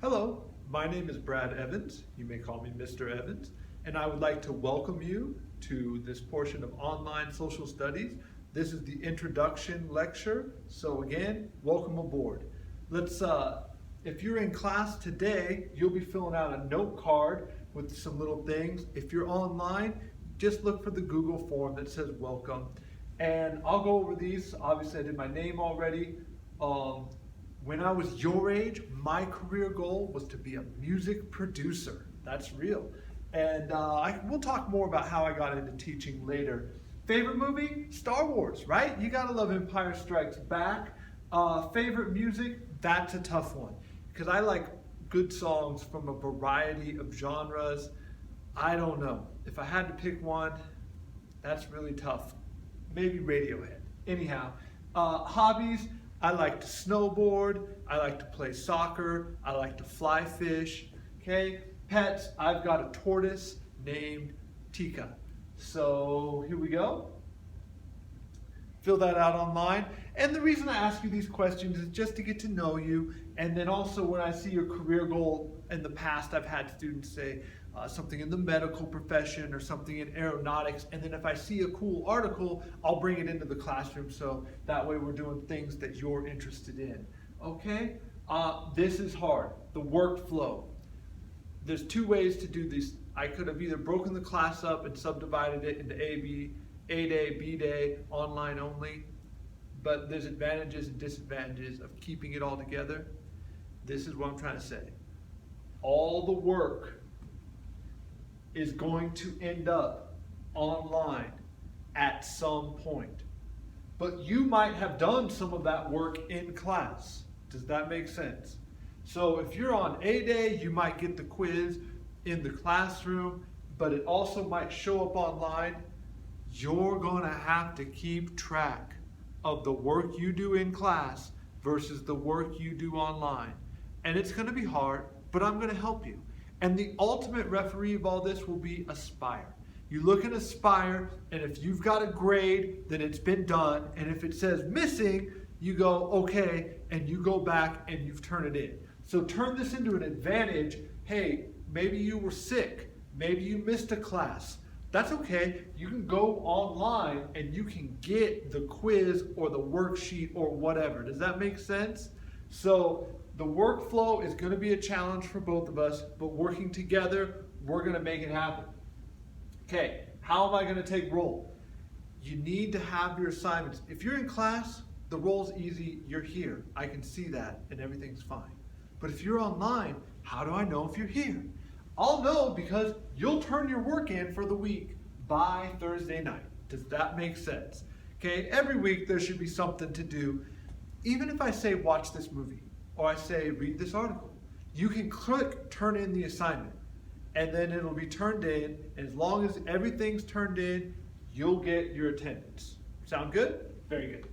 Hello, my name is Brad Evans. You may call me Mr. Evans, and I would like to welcome you to this portion of online social studies. This is the introduction lecture. So again, welcome aboard. If you're in class today, you'll be filling out a note card with some little things. If you're online, just look for the Google form that says welcome. And I'll go over these. Obviously, I did my name already. When I was your age, my career goal was to be a music producer. That's real. And we'll talk more about how I got into teaching later. Favorite movie? Star Wars, right? You gotta love Empire Strikes Back. Favorite music? That's a tough one. Because I like good songs from a variety of genres. I don't know. If I had to pick one, that's really tough. Maybe Radiohead. Anyhow, hobbies. I like to snowboard, I like to play soccer, I like to fly fish, okay? Pets, I've got a tortoise named Tika. So here we go. Fill that out online. And the reason I ask you these questions is just to get to know you. And then also when I see your career goal, in the past I've had students say something in the medical profession or something in aeronautics. And then if I see a cool article, I'll bring it into the classroom. So that way we're doing things that you're interested in. Okay? This is hard. The workflow. There's two ways to do this. I could have either broken the class up and subdivided it into A day, B day, online only. But there's advantages and disadvantages of keeping it all together. This is what I'm trying to say. All the work is going to end up online at some point. But you might have done some of that work in class. Does that make sense? So if you're on A day, you might get the quiz in the classroom, but it also might show up online. You're gonna have to keep track of the work you do in class versus the work you do online. And it's gonna be hard, but I'm gonna help you. And the ultimate referee of all this will be Aspire. You look at Aspire, and if you've got a grade, then it's been done. And if it says missing, you go, okay, and you go back and you've turned it in. So turn this into an advantage. Hey, maybe you were sick. Maybe you missed a class. That's okay. You can go online and you can get the quiz or the worksheet or whatever. Does that make sense? So the workflow is going to be a challenge for both of us, but working together, we're going to make it happen. Okay, how am I going to take roll? You need to have your assignments. If you're in class, the roll's easy. You're here. I can see that and everything's fine. But if you're online, how do I know if you're here? I'll know because you'll turn your work in for the week by Thursday night. Does that make sense? Okay, every week there should be something to do. Even if I say watch this movie or I say read this article, you can click turn in the assignment and then it'll be turned in. And as long as everything's turned in, you'll get your attendance. Sound good? Very good.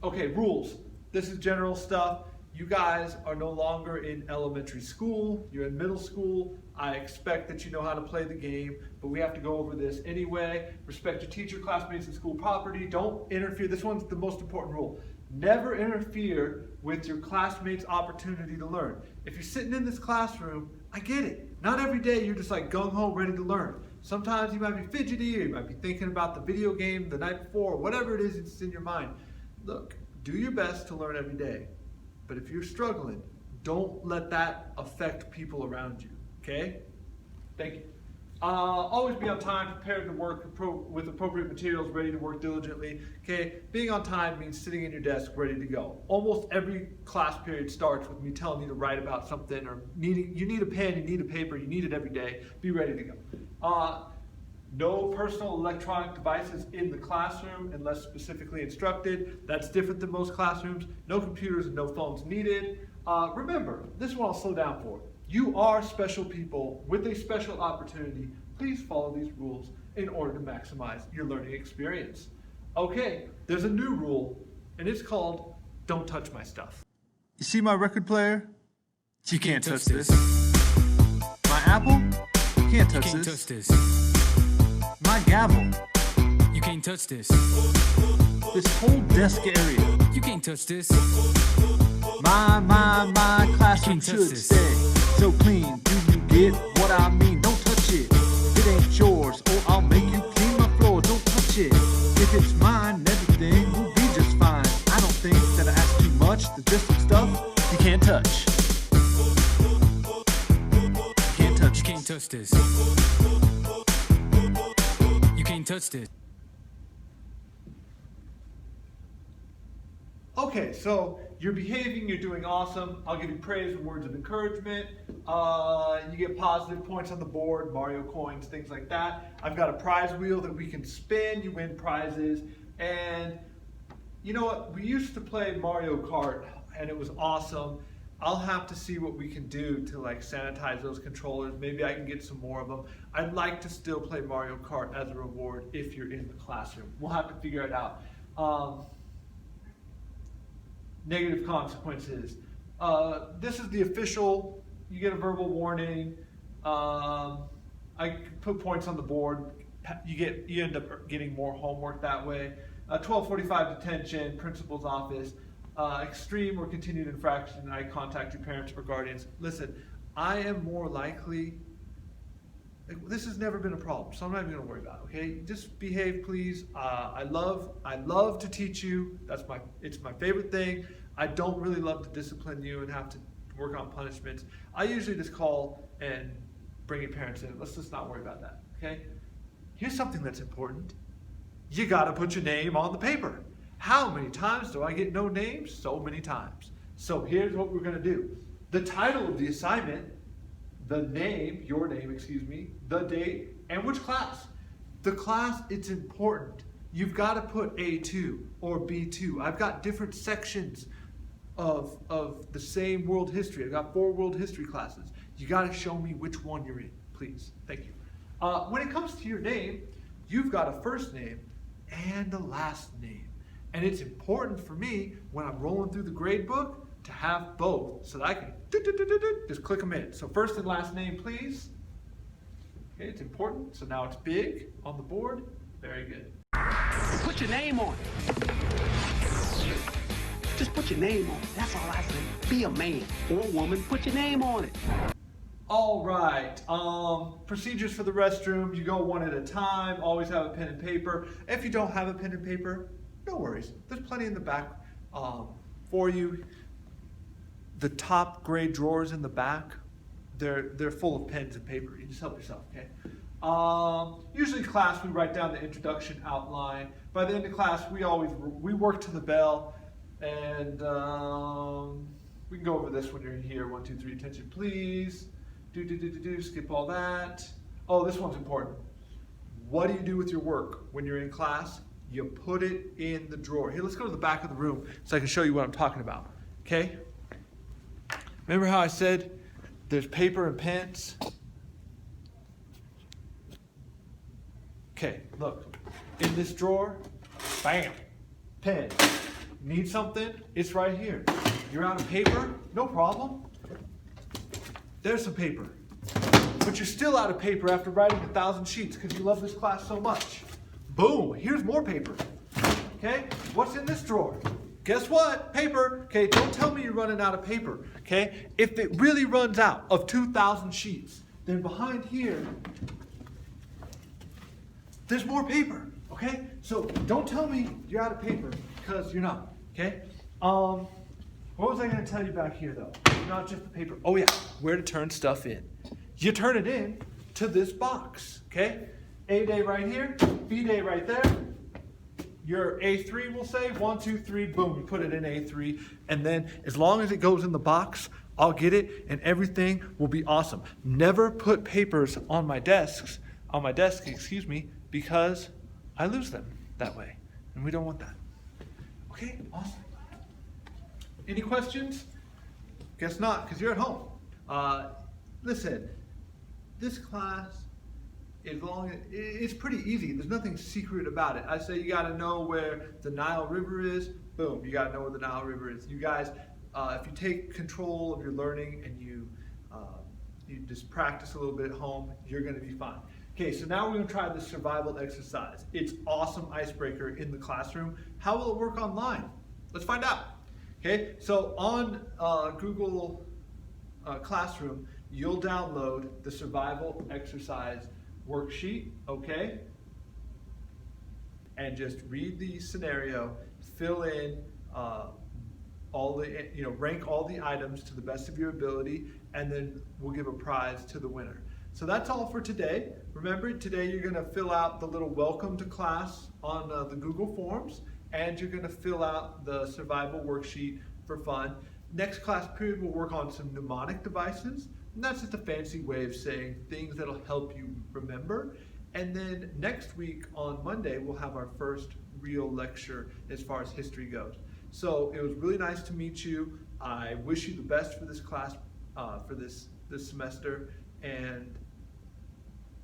Okay, rules. This is general stuff. You guys are no longer in elementary school, you're in middle school. I expect that you know how to play the game, but we have to go over this anyway. Respect your teacher, classmates, and school property. Don't interfere. This one's the most important rule. Never interfere with your classmates' opportunity to learn. If you're sitting in this classroom, I get it. Not every day you're just like gung-ho, ready to learn. Sometimes you might be fidgety, or you might be thinking about the video game the night before, or whatever it is that's in your mind. Look, do your best to learn every day. But if you're struggling, don't let that affect people around you, okay? Thank you. Always be on time, prepared to work with appropriate materials, ready to work diligently, okay? Being on time means sitting in your desk, ready to go. Almost every class period starts with me telling you to write about something or you need a pen, you need a paper, you need it every day. Be ready to go. No personal electronic devices in the classroom unless specifically instructed. That's different than most classrooms. No computers and no phones needed. Remember, this one I'll slow down for. You are special people with a special opportunity. Please follow these rules in order to maximize your learning experience. Okay, there's a new rule, and it's called don't touch my stuff. You see my record player? You can't touch this. My Apple? You can't touch this. My gavel. You can't touch this. This whole desk area. You can't touch this. My classroom should stay. so clean. Do you get what I mean? Don't touch it. It ain't yours, or I'll make you clean my floor. Don't touch it. If it's mine, everything will be just fine. I don't think that I ask too much. There's just some stuff you can't touch. You can't touch this. You can't touch this. Okay, so you're behaving, you're doing awesome. I'll give you praise and words of encouragement. You get positive points on the board, Mario coins, things like that. I've got a prize wheel that we can spin, you win prizes. And you know what, we used to play Mario Kart and it was awesome. I'll have to see what we can do to like sanitize those controllers. Maybe I can get some more of them. I'd like to still play Mario Kart as a reward if you're in the classroom. We'll have to figure it out. Negative consequences. This is the official, you get a verbal warning. I put points on the board. You end up getting more homework that way. 12:45 detention, principal's office. Extreme or continued infraction, I contact your parents or guardians. Listen, I am more likely, this has never been a problem, so I'm not even gonna worry about it, okay? Just behave, please. I love to teach you. It's my favorite thing. I don't really love to discipline you and have to work on punishments. I usually just call and bring your parents in. Let's just not worry about that, okay? Here's something that's important. You gotta put your name on the paper. How many times do I get no names? So many times. So here's what we're gonna do. The title of the assignment, the name, your name, excuse me, the date, and which class. The class, it's important. You've got to put A2 or B2. I've got different sections of the same world history. I've got 4 world history classes. You got to show me which one you're in, please. Thank you. When it comes to your name, you've got a first name and a last name. And it's important for me when I'm rolling through the grade book to have both so that I can just click them in. So first and last name, please. Okay, it's important. So now it's big on the board. Very good. Put your name on it. Just put your name on it. That's all I say. Be a man or a woman. Put your name on it. All right. Procedures for the restroom. You go one at a time. Always have a pen and paper. If you don't have a pen and paper, no worries. There's plenty in the back for you. The top grade drawers in the back, they're full of pens and paper. You just help yourself, okay? Usually in class we write down the introduction outline. By the end of class we work to the bell, and we can go over this when you're in here. 1, 2, 3, attention please. Skip all that. Oh, this one's important. What do you do with your work when you're in class? You put it in the drawer. Here, let's go to the back of the room so I can show you what I'm talking about, okay? Remember how I said there's paper and pens? Okay, look. In this drawer, bam, pen. Need something? It's right here. You're out of paper? No problem. There's some paper. But you're still out of paper after writing 1,000 sheets because you love this class so much. Boom, here's more paper. Okay, what's in this drawer? Guess what? Paper. Okay, don't tell me you're running out of paper. Okay, if it really runs out of 2,000 sheets, then behind here, there's more paper. Okay, so don't tell me you're out of paper because you're not. Okay, what was I going to tell you back here though? Not just the paper. Oh yeah, where to turn stuff in. You turn it in to this box. Okay, A day right here, B day right there. Your A3 will say 1, 2, 3, boom, you put it in A3, and then as long as it goes in the box, I'll get it and everything will be awesome. Never put papers on my desk, excuse me, because I lose them that way, and we don't want that. Okay, awesome. Any questions? Guess not, because you're at home. Listen, this class, it's pretty easy. There's nothing secret about it. I say you got to know where the Nile River is. Boom, you got to know where the Nile River is. You guys, if you take control of your learning and you just practice a little bit at home, you're going to be fine. Okay, so now we're going to try this survival exercise. It's awesome icebreaker in the classroom. How will it work online? Let's find out. Okay, so on Google classroom, you'll download the survival exercise worksheet, okay? And just read the scenario, fill in rank all the items to the best of your ability, and then we'll give a prize to the winner. So that's all for today. Remember, today you're going to fill out the little welcome to class on the Google Forms, and you're going to fill out the survival worksheet for fun. Next class period, we'll work on some mnemonic devices, and that's just a fancy way of saying things that'll help you remember. And then next week on Monday, we'll have our first real lecture as far as history goes. So it was really nice to meet you. I wish you the best for this class, for this semester, and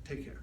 take care.